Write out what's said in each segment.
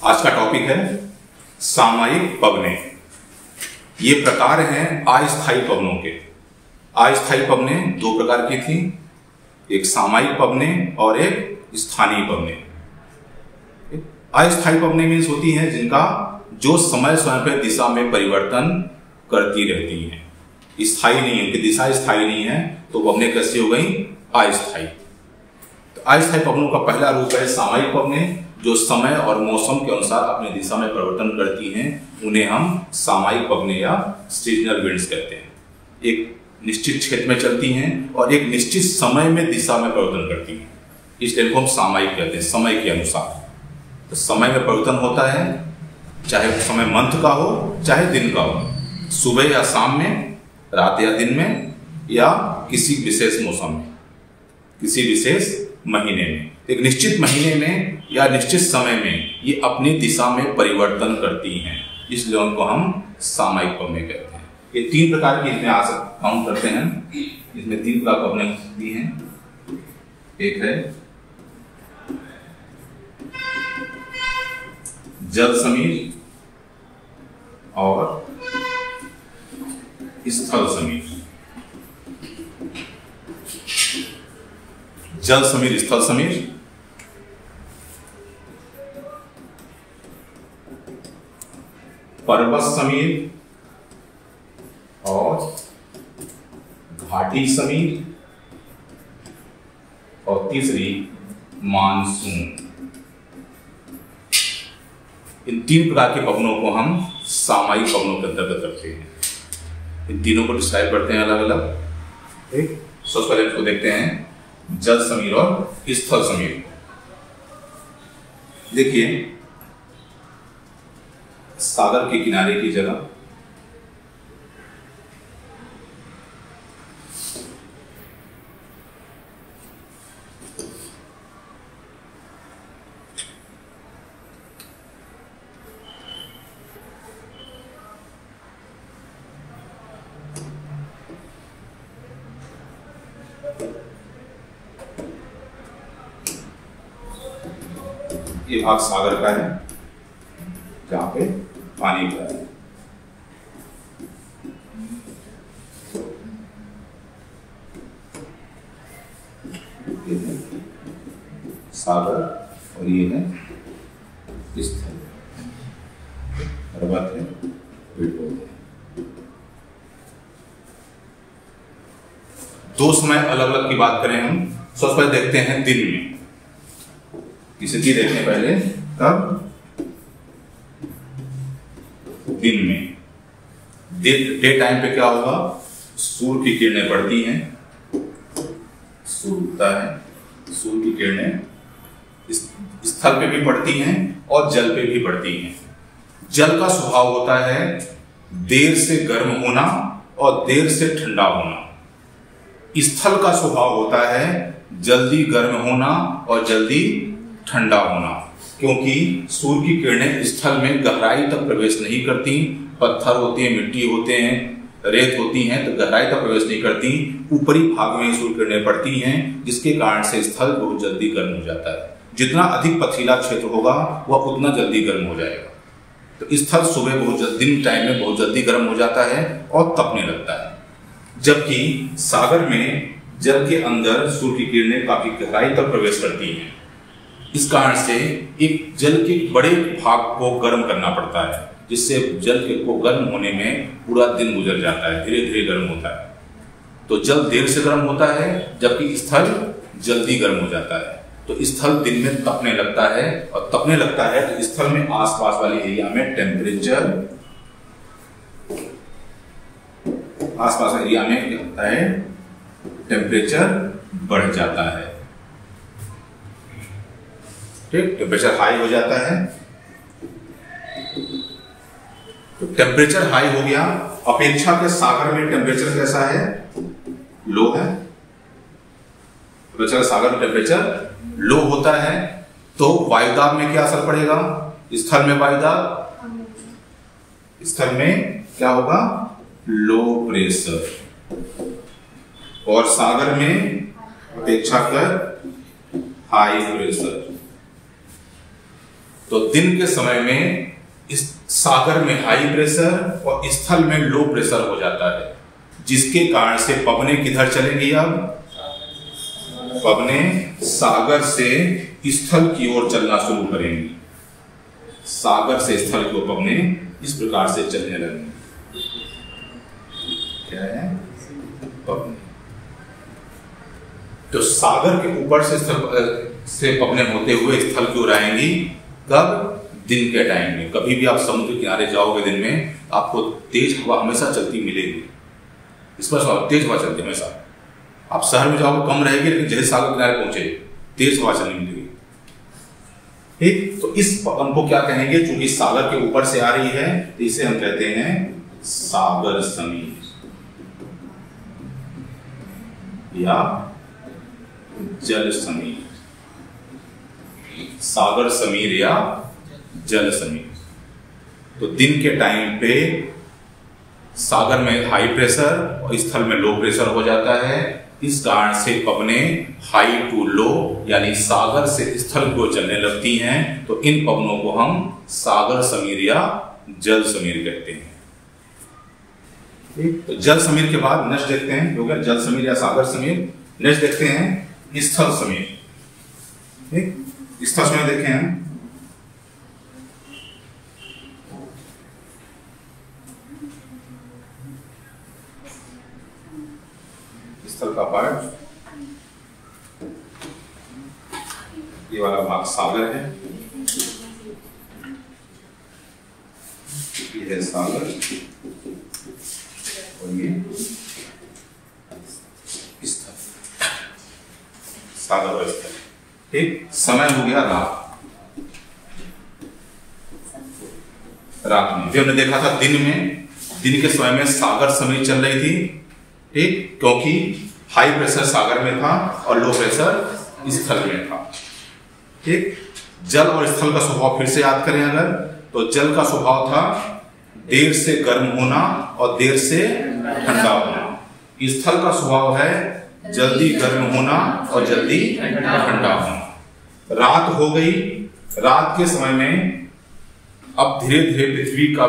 आज का टॉपिक है सामयिक पवनें। ये प्रकार हैं अस्थायी पवनों के। अस्थायी पवनें दो प्रकार की थी, एक सामयिक पवनें और एक स्थानीय पवनें। अस्थायी पवनें मीन्स होती हैं जिनका जो समय समय पर दिशा में परिवर्तन करती रहती हैं, स्थायी नहीं है, उनकी दिशा स्थायी नहीं है, तो पवनें कैसी हो गई? अस्थायी। तो अस्थायी पवनों का पहला रूप है सामयिक पवनें, जो समय और मौसम के अनुसार अपनी दिशा में परिवर्तन करती हैं, उन्हें हम सामयिक पवनें या सीजनल विंड्स कहते हैं। एक निश्चित क्षेत्र में चलती हैं और एक निश्चित समय में दिशा में परिवर्तन करती हैं, इसलिए इनको हम सामयिक कहते हैं, समय के अनुसार। तो समय में परिवर्तन होता है, चाहे समय मंथ का हो चाहे दिन का हो, सुबह या शाम में, रात या दिन में, या किसी विशेष मौसम में, किसी विशेष महीने में। एक निश्चित महीने में या निश्चित समय में ये अपनी दिशा में परिवर्तन करती हैं, इसलिए उनको हम सामयिक पवनें कहते हैं। ये तीन प्रकार की इसमें आ काउंट करते हैं, इसमें तीन प्रकार पवनें होती हैं। एक है जल समीर और स्थल समीर। जल समीर, स्थल समीर। पर्वत समीर और घाटी समीर। और तीसरी मानसून। इन तीन प्रकार के पवनों को हम सामयिक पवनों के अंतर्गत रखते हैं। इन तीनों को डिस्क्राइब करते हैं अलग अलग। सबसे पहले इसको देखते हैं जल समीर और स्थल समीर। देखिए, सागर के किनारे की जगह ये भाग सागर का है जहां पे पानी का है। सागर और ये है स्थल, पर्वत है, पेड़ पौधे। दो समय अलग अलग की बात करें हम। सबसे पहले देखते हैं दिन में। स्थिति देखने पहले तब दिन में। डे टाइम पे क्या होगा? सूर्य की किरणें पड़ती हैं, सूर्य उगता है, सूर्य की किरणें स्थल पे भी पड़ती हैं और जल पे भी पड़ती हैं। जल का स्वभाव होता है देर से गर्म होना और देर से ठंडा होना। स्थल का स्वभाव होता है जल्दी गर्म होना और जल्दी ठंडा होना, क्योंकि सूर्य की किरणें स्थल में गहराई तक प्रवेश नहीं करती। पत्थर होते हैं, मिट्टी होते हैं, रेत होती हैं, तो गहराई तक प्रवेश नहीं करती। ऊपरी भाग में सूर्य किरणें पड़ती हैं, जिसके कारण से स्थल बहुत जल्दी गर्म हो जाता है। जितना अधिक पथरीला क्षेत्र होगा वह उतना जल्दी गर्म हो जाएगा। तो स्थल सुबह बहुत जल्दी, दिन टाइम में बहुत जल्दी गर्म हो जाता है और तपने लगता है। जबकि सागर में जल के अंदर सूर्य की किरणें काफी गहराई तक प्रवेश करती हैं। इस कारण से एक जल के बड़े भाग को गर्म करना पड़ता है, जिससे जल के को गर्म होने में पूरा दिन गुजर जाता है, धीरे धीरे गर्म होता है। तो जल देर से गर्म होता है जबकि स्थल जल्दी गर्म हो जाता है। तो स्थल दिन में तपने लगता है, और तपने लगता है तो स्थल में आसपास वाले एरिया में टेम्परेचर, आसपास एरिया में क्या होता है? टेम्परेचर बढ़ जाता है। ठीक, टेम्परेचर हाई हो जाता है। तो टेम्परेचर हाई हो गया, अपेक्षा के सागर में टेम्परेचर कैसा है? लो है। टेम्परेचर सागर में टेम्परेचर लो होता है, तो वायुदाब में क्या असर पड़ेगा? स्थल में वायुदाब, स्थल में क्या होगा? Low pressure. और सागर में अपेक्षाकृत हाई प्रेशर। तो दिन के समय में इस सागर में हाई प्रेशर और स्थल में लो प्रेशर हो जाता है, जिसके कारण से पवनें किधर चलेंगी? अब पवनें सागर से स्थल की ओर चलना शुरू करेंगी। सागर से स्थल की ओर पवनें इस प्रकार से चलने लगेंगी। क्या है? पवनें। तो सागर के ऊपर से स्थल से पवनें होते हुए स्थल की ओर आएंगी। कब? दिन के टाइम में। कभी भी आप समुद्र किनारे जाओगे दिन में, आपको तेज हवा हमेशा चलती मिलेगी। इस पर तेज हवा चलती हमेशा। आप शहर में जाओगे कम रहेगी, लेकिन जैसे सागर किनारे पहुंचे तेज हवा चलने मिलेगी। ठीक, तो इस पवन को क्या कहेंगे? चूंकि सागर के ऊपर से आ रही है तो इसे हम कहते हैं सागर समीर या जल समीर। सागर समीर या जल समीर। तो दिन के टाइम पे सागर में हाई प्रेशर और स्थल में लो प्रेशर हो जाता है। इस कारण से पवनें हाई टू लो यानी सागर से स्थल की ओर चलने लगती हैं। तो इन पवनों को हम सागर समीर या जल समीर कहते हैं। तो जल समीर के बाद नेक्स्ट देखते हैं, हो गया जल समीर या सागर समीर। नेक्स्ट देखते हैं स्थल समीर। ठीक, स्थल समीर देखें हम। स्थल का पार्ट, ये वाला भाग सागर है, ये है सागर और ये स्थल, सागर और स्थल। ठीक, समय हो गया रात में। हमने देखा था दिन में, दिन के समय में सागर समीर चल रही थी। ठीक, क्योंकि हाई प्रेशर सागर में था और लो प्रेशर स्थल में था। ठीक, जल और स्थल का स्वभाव फिर से याद करें अगर, तो जल का स्वभाव था देर से गर्म होना और देर से ठंडा होना। स्थल का स्वभाव है जल्दी गर्म होना और जल्दी ठंडा होना। रात हो गई, रात के समय में अब धीरे धीरे पृथ्वी का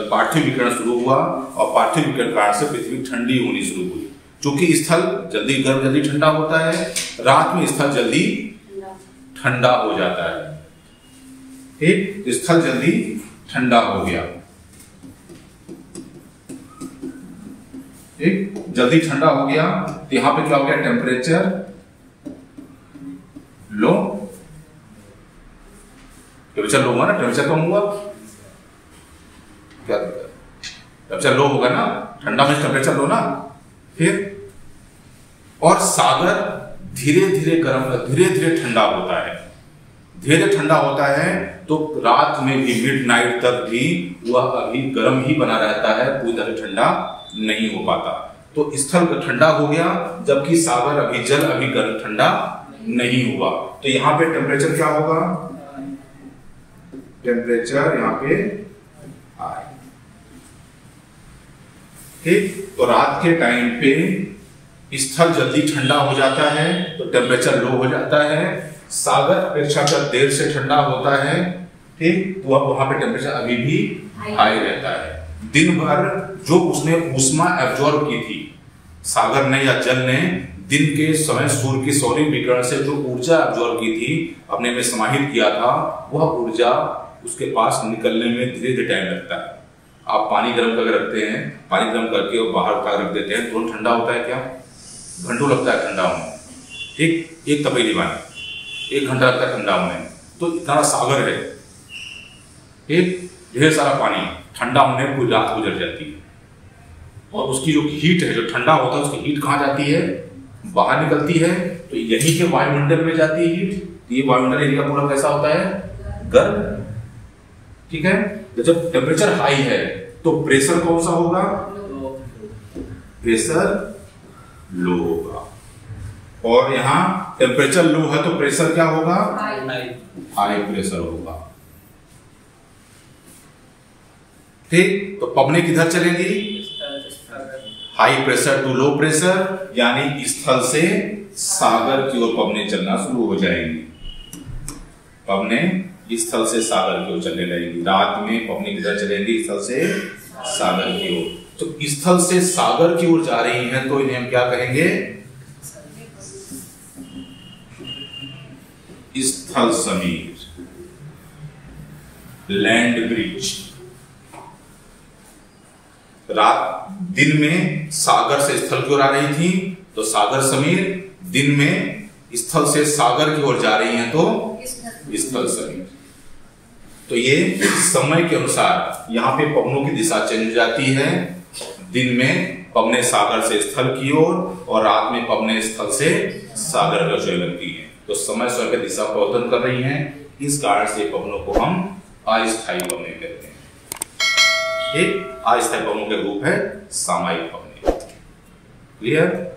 पार्थिव विकिरण शुरू हुआ और पार्थिव विकिरण कारण से पृथ्वी ठंडी होनी शुरू हुई। क्योंकि स्थल जल्दी गर्म जल्दी ठंडा होता है, रात में स्थल जल्दी ठंडा हो जाता है। ठीक, स्थल जल्दी ठंडा हो गया। ठीक, जल्दी ठंडा हो गया तो यहां पे क्या हो गया? टेम्परेचर लो, टेम्परेचर लो हुआ ना, टेम्परेचर कम हुआ, क्या टेम्परेचर लो होगा ना, ठंडा में टेम्परेचर लो ना। फिर और सागर धीरे धीरे गर्म, धीरे धीरे ठंडा होता है। धीरे ठंडा होता है तो रात में भी मिडनाइट तक भी वह अभी गर्म ही बना रहता है, पूरी तरह ठंडा नहीं हो पाता। तो स्थल ठंडा हो गया, जबकि सागर अभी जल अभी गर्म ठंडा नहीं हुआ। तो यहां पे टेम्परेचर क्या होगा? टेम्परेचर यहां पे हाई। ठीक, तो रात के टाइम पे स्थल जल्दी ठंडा हो जाता है तो टेम्परेचर लो हो जाता है। सागर अपेक्षाकृत देर से ठंडा होता है। ठीक, तो वहां पे टेम्परेचर अभी भी हाई रहता है। दिन भर जो उसने ऊष्मा एब्जॉर्ब की थी सागर ने या जल ने, दिन के समय सूर्य की सौर्य विकिरण से जो ऊर्जा एब्जॉर्ब की थी, अपने में समाहित किया था, वह ऊर्जा उसके पास निकलने में धीरे धीरे टाइम लगता है। आप पानी गर्म करके रखते हैं, पानी गर्म करके और बाहर का रख देते हैं, तुरंत ठंडा होता है क्या? घंटों लगता है ठंडा होने। एक तपेली पानी 1 घंटा लगता है ठंडा होने। तो इतना सागर है, एक ढेर सारा पानी ठंडा होने में पूरी रात गुजर जाती है। और उसकी जो हीट है, जो ठंडा होता है, उसकी हीट कहाँ जाती है? बाहर निकलती है। तो यहीं के वायुमंडल में जाती है हीट। तो ये वायुमंडल एरिया पूरा कैसा होता है? गर्म। ठीक है, तो जब टेम्परेचर हाई है तो प्रेशर कौन सा होगा? प्रेशर लो होगा। और यहां टेम्परेचर लो है तो प्रेशर क्या होगा? हाई प्रेशर होगा। ठीक, तो पवनें किधर चलेंगी? High pressure to low pressure, यानी स्थल से सागर की ओर पवनें चलना शुरू हो जाएंगी। पवने स्थल से सागर की ओर चलने लगेंगी। रात में पवने किधर चलेंगी? स्थल से सागर की ओर। तो स्थल से सागर की ओर जा रही हैं तो इन्हें हम क्या कहेंगे? स्थल समीर, लैंड ब्रिज। रात दिन में सागर से स्थल की ओर आ रही थी तो सागर समीर, दिन में स्थल से सागर की ओर जा रही हैं तो स्थल समीर। तो ये समय के अनुसार यहाँ पे पवनों की दिशा चेंज हो जाती है। दिन में पवने सागर से स्थल की ओर और रात में पवने स्थल से सागर की ओर लगती है। तो समय स्वयं की दिशा परिवर्तन कर रही हैं। इस कारण से पवनों को हम अस्थायी पवने कहते हैं। एक अस्थायी पवनों के रूप है सामयिक पवने। क्लियर?